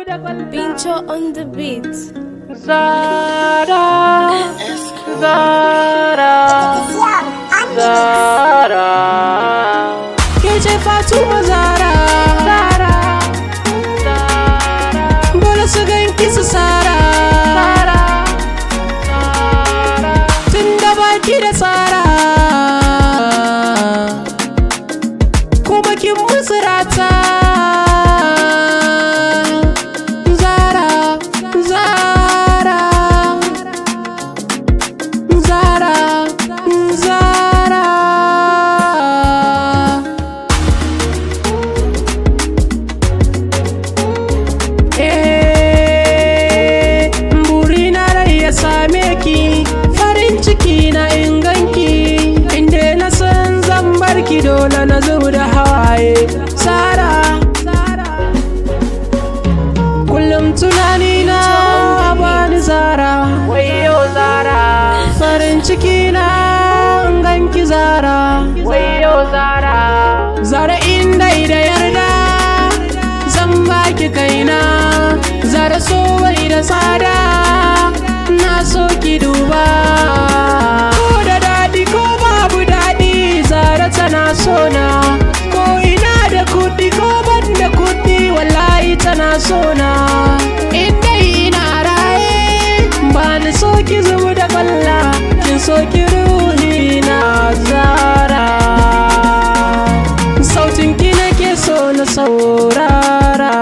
Pincho on the beat. Zara, Zara, Zara. Ke ce Fatuma Zara, Zara, Zara. Dole su ganki su Sara, Zara, Zara. Tunda baki da tsara, kuma kin musu rata. Farin ciki na inganki, inda na san zan barki dole na zuba da hawaye. Zara, kullum tunani na bani Zara, wayo Zara. Farin ciki na inganki Zara, wayo Zara. Zara inda da yarda zan baki kaina. Zara so bai da tsada, na so ki duba. Ko da daɗi ko babu daɗi, Zara tana so na. Ko ina da kuɗi ko ban da kuɗi, wallahi tana so na. In dai ina raye ba ni so ki zubu da kwalla, kin so ki ruhi na Zara. Sautin ki nake so na saurara.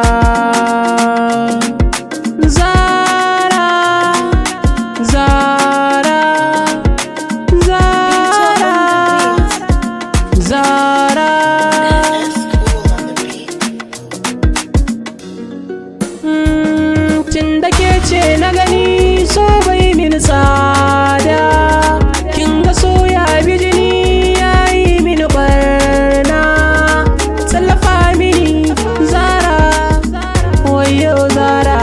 Tun da ke ce na gani so bai mini tsada, kin ga so ya bi jini ya yi mini barna. Tallafa mini Zara, wayo Zara,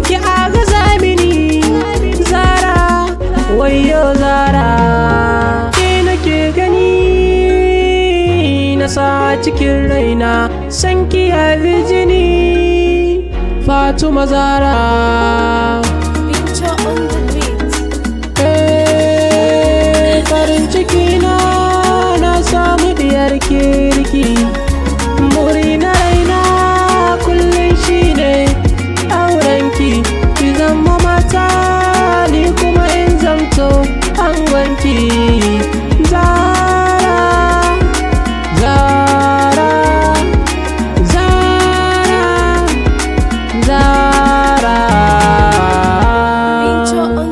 ki agaza mini Zara, wayo Zara. Ke nake gani na sa cikin raina, san ki ya bi jini Fatuma Zara. Pincho on the beat. Farin ciki na samu diyar kirki. Muri na raina kullum shine aurenki. Ki zama mata ni kuma in zamto angonki. Zara, Zara, Zara, Zara. Pincho on